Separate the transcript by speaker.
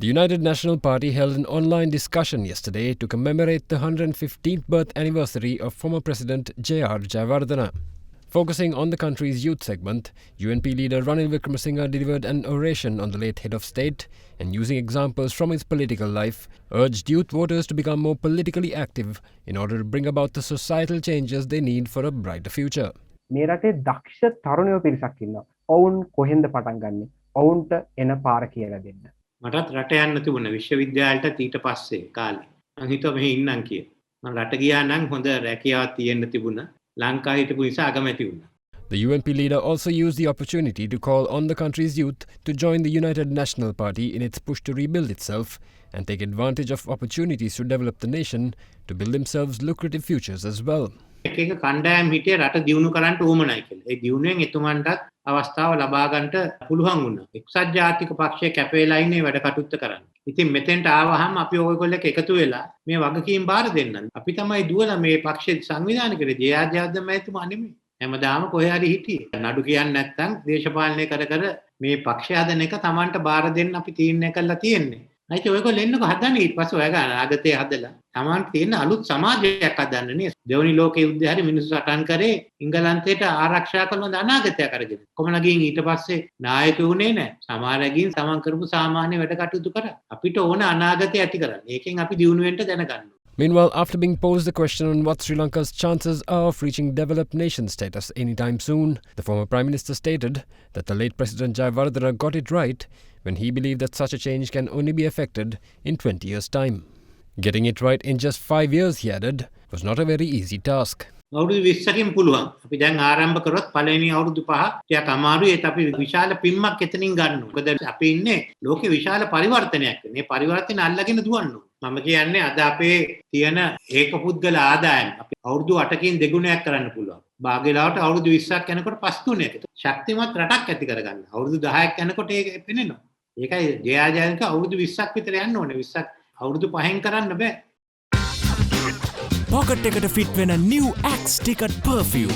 Speaker 1: The United National Party held an online discussion yesterday to commemorate the 115th birth anniversary of former President J.R. Jayawardena. Focusing on the country's youth segment, UNP leader Ranil delivered an oration on the late head of state and, using examples from his political life, urged youth voters to become more politically active in order to bring about the societal changes they need for a brighter future.
Speaker 2: මේ රටේ දක්ෂ තරුණයෝ පිරිසක් ඉන්නවා. ඔවුන් කොහෙන්ද පටන් ගන්නෙ? ඔවුන්ට එන පාර කියලා දෙන්න.
Speaker 3: මටත් රට යන්න තිබුණා විශ්වවිද්‍යාලයට ඊට පස්සේ කාලේ. මං හිතුවා මෙහෙ ඉන්නම් කියලා. මං රට ගියා නම් හොඳ රැකියාවක් තියෙන්න තිබුණා. ලංකාවේ හිටපු නිසා අගමැති වුණා.
Speaker 1: The UNP leader also used the opportunity to call on the country's youth to join the United National Party in its push to rebuild itself and take advantage of opportunities to develop the nation to build themselves lucrative futures as well.
Speaker 3: එක කණ්ඩායම් හිටියේ රට දියුණු කරන්න ඕමනයි කියලා. ඒ දියුණුවෙන් එතුමන්ටත් අවස්ථාව ලබා ගන්නට පුළුවන් වුණා. එක්සත් ජාතික පක්ෂය කැපෙලා ඉන්නේ වැඩ කටයුත්ත කරන්න. ඉතින් මෙතෙන්ට ආවහම අපි ඔයගොල්ලෝ එක්ක එකතු වෙලා මේ වගකීම් බාර දෙන්නම්. අපි තමයි දුවලා මේ පක්ෂය සංවිධානය කරේ. ජයජාද්ද මහතුමා නෙමෙයි. හැමදාම කොහේ හරි හිටියේ. නඩු කියන්නේ නැත්නම් දේශපාලනය කර මේ පක්ෂය හදන එක Tamanට බාර දෙන්න අපි තීරණය කළා තියෙන්නේ. නැත්නම් ඔයගොල්ලෝ එන්නකො හදන්නේ ඊට පස්සේ ඔයගා අනාගතේ හදලා Tamanට තියෙන අලුත් සමාජයක් හදන්න නේ. දෙවනි ලෝක යුද්ධය හරි මිනිස්සු සටන් කරේ ඉංගලන්තයට ආරක්ෂා කරන අනාගතයක් අරගෙන. කොමන ගින් ඊට පස්සේ නායකයෝ උනේ නැහැ. සමහරකින් සමන් කරපු සාමාන්‍ය වැඩ කටයුතු කරා. අපිට ඕන අනාගතය ඇති කරන්න. ඒකෙන් අපි දියුණු වෙන්න දැනගන්න.
Speaker 1: Meanwhile, after being posed the question on what Sri Lanka's chances are of reaching developed nation status anytime soon, the former Prime Minister stated that the late President Jayawardena got it right when he believed that such a change can only be effected in 20 years' time. Getting it right in just 5 years, he added, was not a very easy task.
Speaker 3: අවුරුදු 20කින් පුළුවන්. අපි දැන් ආරම්භ කරොත් පළවෙනි අවුරුදු 5 ටිකක් අමාරුයි. ඒත් අපි විශාල පිම්මක් එතනින් ගන්න ඕන. මොකද අපි ඉන්නේ ලෝකේ විශාල පරිවර්තනයක්. මේ පරිවර්තන අල්ලගෙන දුවන්න ඕන. මම කියන්නේ අද අපේ තියෙන ඒක පුද්ගල ආදායම අපි අවුරුදු 8කින් දෙගුණයක් කරන්න පුළුවන්. භාග්‍යලාවට අවුරුදු 20ක් යනකොට 5 ශක්තිමත් රටක් ඇති කරගන්න. අවුරුදු 10ක් යනකොට ඒක පෙනෙනවා. ඒකයි ජයාජයන්ක අවුරුදු 20ක් විතර යන්න ඕනේ. 20ක් අවුරුදු 5න් කරන්න බෑ.
Speaker 4: Pocket එකට fit වෙන new Axe Ticket perfume